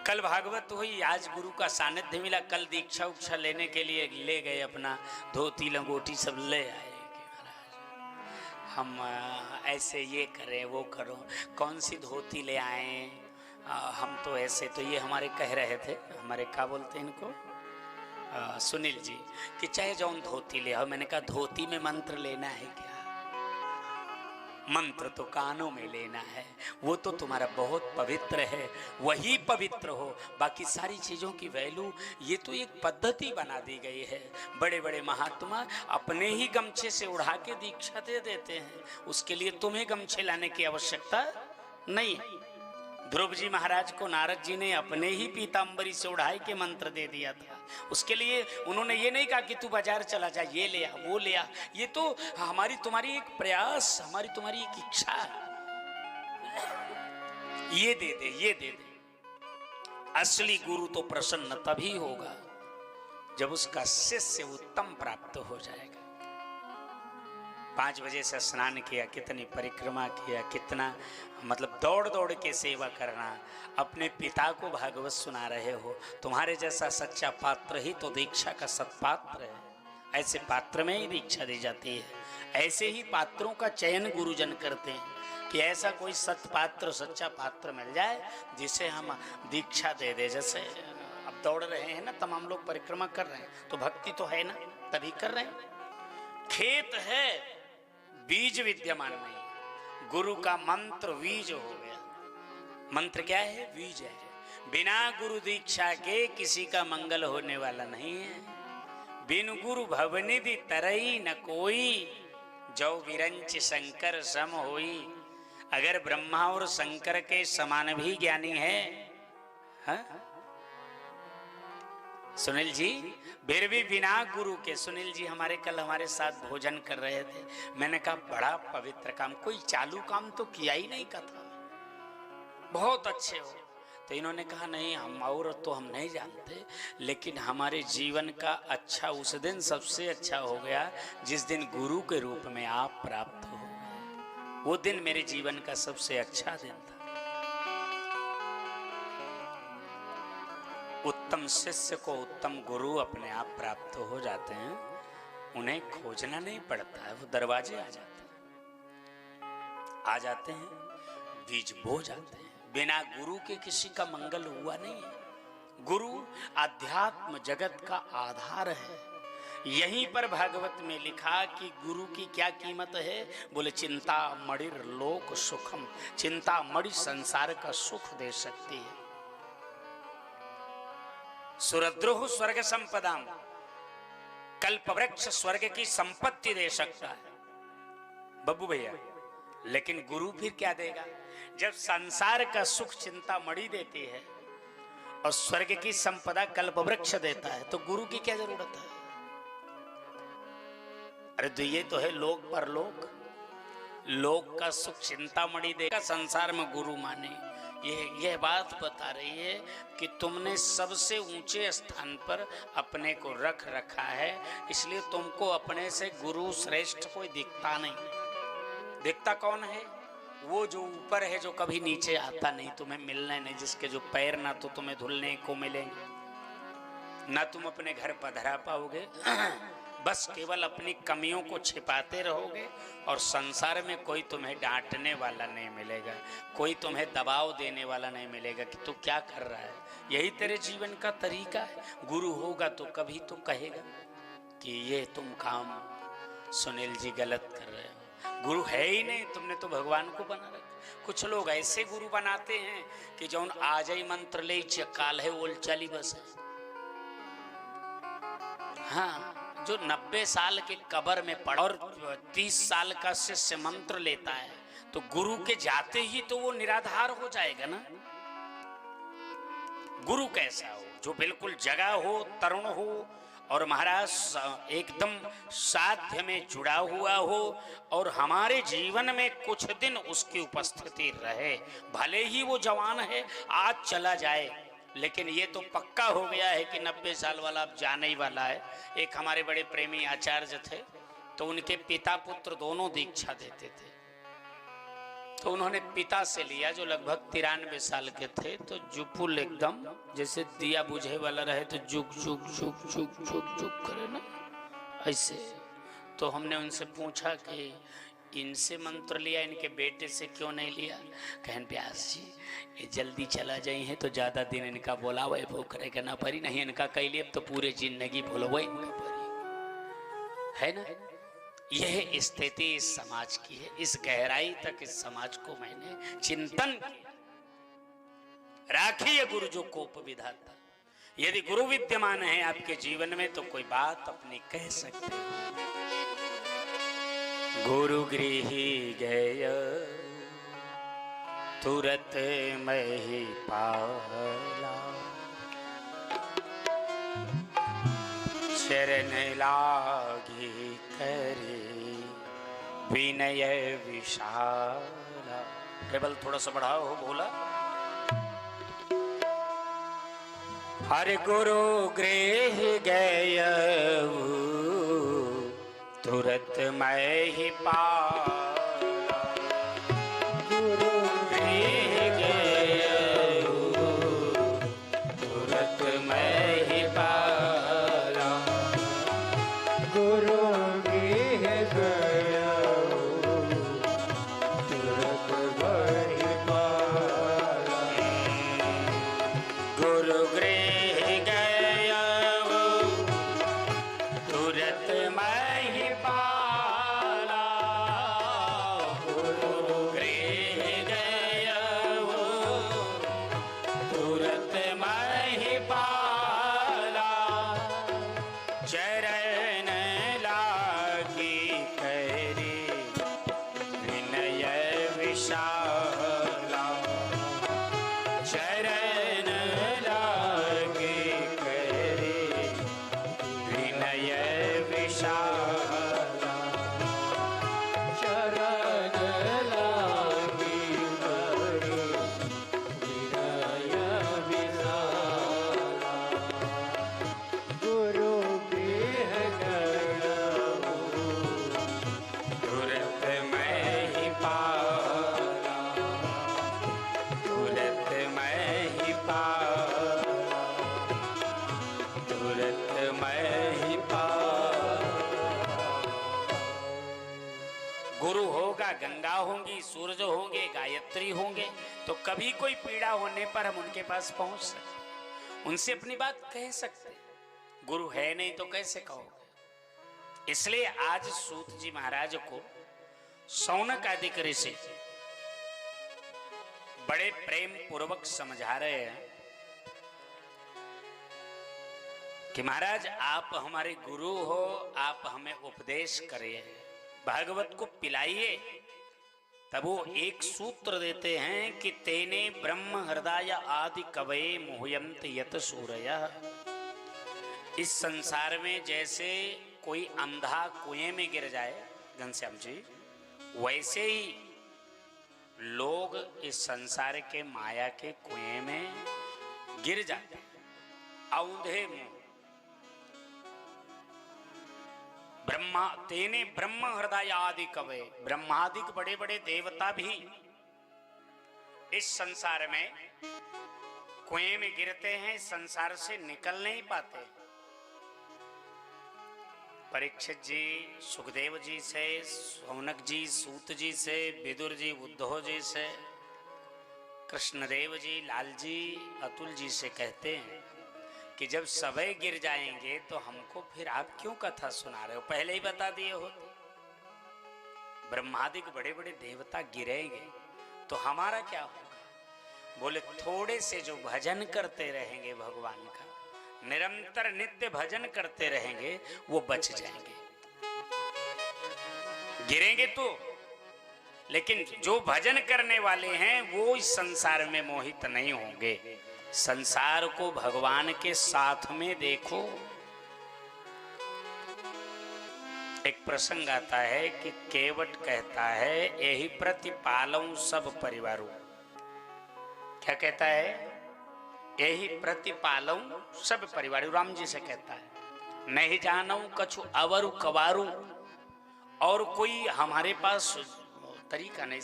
कल भागवत हुई, आज गुरु का सानिध्य मिला, कल दीक्षा उक्षा लेने के लिए ले गए, अपना धोती लंगोटी सब ले आए कि महाराज हम ऐसे ये करें वो करो, कौन सी धोती ले आए, हम तो ऐसे, तो ये हमारे कह रहे थे, हमारे क्या बोलते हैं इनको, सुनील जी, कि चाहे जौन धोती ले आओ। मैंने कहा धोती में मंत्र लेना है क्या? मंत्र तो कानों में लेना है, वो तो तुम्हारा बहुत पवित्र है, वही पवित्र हो। बाकी सारी चीजों की वैल्यू, ये तो एक पद्धति बना दी गई है। बड़े बड़े महात्मा अपने ही गमछे से उड़ा के दीक्षा दे देते हैं, उसके लिए तुम्हें गमछे लाने की आवश्यकता नहीं है। ध्रुव जी महाराज को नारद जी ने अपने ही पीतांबरी से उड़ाई के मंत्र दे दिया था। उसके लिए उन्होंने ये नहीं कहा कि तू बाजार चला जा, ये ले आ वो ले आ। ये तो हमारी तुम्हारी एक प्रयास, हमारी तुम्हारी एक इच्छा, ये दे दे ये दे दे। असली गुरु तो प्रसन्न तभी होगा जब उसका शिष्य उत्तम प्राप्त हो जाएगा। 5 बजे से स्नान किया, कितनी परिक्रमा किया, कितना मतलब दौड़ दौड़ के सेवा करना, अपने पिता को भागवत सुना रहे हो। तुम्हारे जैसा सच्चा पात्र ही तो दीक्षा का सत्पात्र है। ऐसे पात्र में ही दीक्षा दी जाती है। ऐसे ही पात्रों का चयन गुरुजन करते हैं कि ऐसा कोई सत्पात्र सच्चा पात्र मिल जाए जिसे हम दीक्षा दे दे। जैसे अब दौड़ रहे हैं ना, तमाम लोग परिक्रमा कर रहे हैं, तो भक्ति तो है ना, तभी कर रहे हैं। खेत है, बीज विद्यमान नहीं, गुरु का मंत्र बीज हो गया। मंत्र क्या है? बीज है। बिना गुरु दीक्षा के किसी का मंगल होने वाला नहीं है। बिन गुरु भवनिधि तरई न कोई, जो विरंच शंकर सम होई। अगर ब्रह्मा और शंकर के समान भी ज्ञानी है, हाँ? सुनील जी, फिर भी बिना गुरु के, सुनील जी हमारे कल हमारे साथ भोजन कर रहे थे। मैंने कहा बड़ा पवित्र काम, कोई चालू काम तो किया ही नहीं, कथा बहुत अच्छे हो। तो इन्होंने कहा नहीं, हम और तो हम नहीं जानते, लेकिन हमारे जीवन का अच्छा उस दिन सबसे अच्छा हो गया जिस दिन गुरु के रूप में आप प्राप्त हो गए। वो दिन मेरे जीवन का सबसे अच्छा दिन था। उत्तम शिष्य को उत्तम गुरु अपने आप प्राप्त हो जाते हैं, उन्हें खोजना नहीं पड़ता है, वो दरवाजे आ जाते हैं, बीज बो जाते हैं। बिना गुरु के किसी का मंगल हुआ नहीं है। गुरु आध्यात्म जगत का आधार है। यहीं पर भागवत में लिखा कि गुरु की क्या कीमत है, बोले चिंता मणिर लोक सुखम, चिंता मणि संसार का सुख दे सकती है। सुरद्रोह स्वर्ग संपदाम, कल्प वृक्ष स्वर्ग की संपत्ति दे सकता है बब्बू भैया, लेकिन गुरु फिर क्या देगा? जब संसार का सुख चिंता मणि देती है और स्वर्ग की संपदा कल्प वृक्ष देता है, तो गुरु की क्या जरूरत है? अरे तो ये तो है लोक परलोक, लोक का सुख चिंता मणि देगा, संसार में गुरु माने। यह बात बता रही है कि तुमने सबसे ऊंचे स्थान पर अपने को रख रखा है, इसलिए तुमको अपने से गुरु श्रेष्ठ कोई दिखता नहीं। दिखता कौन है? वो जो ऊपर है, जो कभी नीचे आता नहीं, तुम्हें मिलने नहीं, जिसके जो पैर ना तो तुम्हें धुलने को मिलेंगे, ना तुम अपने घर पधरा पाओगे, बस केवल अपनी कमियों को छिपाते रहोगे। और संसार में कोई तुम्हें डांटने वाला नहीं मिलेगा, कोई तुम्हें दबाव देने वाला नहीं मिलेगा कि तू क्या कर रहा है। यही तेरे जीवन का तरीका है। गुरु होगा तो कभी तो कहेगा कि ये तुम काम सुनील जी गलत कर रहे हो। गुरु है ही नहीं, तुमने तो भगवान को बना रखा। कुछ लोग ऐसे गुरु बनाते हैं कि जो आज ही मंत्र ले काल है ओल चली बस है। हाँ, जो 90 साल के कब्र में पड़ा और 30 साल का शिष्य मंत्र लेता है, तो गुरु के जाते ही तो वो निराधार हो जाएगा ना। गुरु कैसा हो? जो बिल्कुल जगा हो, तरुण हो और महाराज एकदम साध्य में जुड़ा हुआ हो, और हमारे जीवन में कुछ दिन उसकी उपस्थिति रहे। भले ही वो जवान है, आज चला जाए, लेकिन ये तो पक्का हो गया है कि 90 साल वाला अब जाने ही वाला है। एक हमारे बड़े प्रेमी आचार्य थे, तो उनके पिता पुत्र दोनों दीक्षा देते थे। तो उन्होंने पिता से लिया जो लगभग 93 साल के थे। तो जुपुल एकदम जैसे दिया बुझे वाला रहे तो जुक जुक जुक जुक जुक जुक करे ना ऐसे। तो हमने उनसे पूछा कि इनसे मंत्र लिया, इनके बेटे से क्यों नहीं लिया? कहन व्यास जी ये जल्दी चला जाए हैं तो ज्यादा दिन इनका बोला हुआ वो करेगा ना परी, नहीं इनका कह लिए तो पूरे जिंदगी बोलो वो इनका परी है ना। यह स्थिति इस समाज की है। इस गहराई तक इस समाज को मैंने चिंतन किया। राखिए गुरु जो कोप विधाता। यदि गुरु विद्यमान है आपके जीवन में तो कोई बात अपनी कह सकते हो। गुरु गृह गय तुरत मही पाला, शरण लागी करे विनय विशाला। केवल थोड़ा सा बढ़ाओ हो बोला। हर गुरु गृह गय तुरत मैं ही पाला, गुरु गृह गय तुरत मैं ही पाला, गुरु गृह गय तुरत मैं ही पाला, गुरु गृह गय तुरत मैं ही पाला, गुरु गृह गय तुरत मैं ही पाला, चरण लागी करे विनय विशाला, चरण लागी करे विनय विशाला, चरण लागी करे विनय विशाला, गुरु गृह गय तुरत मैं ही पाला, तुरत मैं ही पाला, तुरत मैं ही पाला। गुरु होगा, गंगा होंगी, सूरज होंगे, गायत्री होंगे, तो कभी कोई पीड़ा होने पर हम उनके पास पहुंच सकते, उनसे अपनी बात कह सकते। गुरु है नहीं तो कैसे कहोगे? इसलिए आज सूत जी महाराज को शौनक आदि ऋषि बड़े प्रेम पूर्वक समझा रहे हैं कि महाराज आप हमारे गुरु हो, आप हमें उपदेश करिए, भागवत को पिलाइए। तब वो एक सूत्र देते हैं कि तेने ब्रह्म हृदय आदि कवये मोहयंत यत सूरयः। इस संसार में जैसे कोई अंधा कुएं में गिर जाए घनश्याम जी, वैसे ही लोग इस संसार के माया के कुएं में गिर जाते हैं औंधे मुंह। ब्रह्मा तेने ब्रह्म हृदय आदि कवये, ब्रह्मादिक बड़े बड़े देवता भी इस संसार में कुएं में गिरते हैं, संसार से निकल नहीं पाते। परीक्षित जी सुखदेव जी से, शौनक जी सूत जी से, विदुर जी उद्धव जी से, कृष्णदेव जी लाल जी अतुल जी से कहते हैं कि जब सबे गिर जाएंगे तो हमको फिर आप क्यों कथा सुना रहे हो, पहले ही बता दिए हो। ब्रह्मादिक बड़े बड़े देवता गिरेंगे तो हमारा क्या होगा? बोले थोड़े से जो भजन करते रहेंगे भगवान का, निरंतर नित्य भजन करते रहेंगे, वो बच जाएंगे। गिरेंगे तो, लेकिन जो भजन करने वाले हैं वो इस संसार में मोहित नहीं होंगे। संसार को भगवान के साथ में देखो। एक प्रसंग आता है कि केवट कहता है यही प्रतिपालऊं सब परिवारों। क्या कहता है? यही प्रतिपालऊं सब परिवार। राम जी से कहता है नहीं जानूं कछु अवरु कवारू, और कोई हमारे पास तरीका नहीं।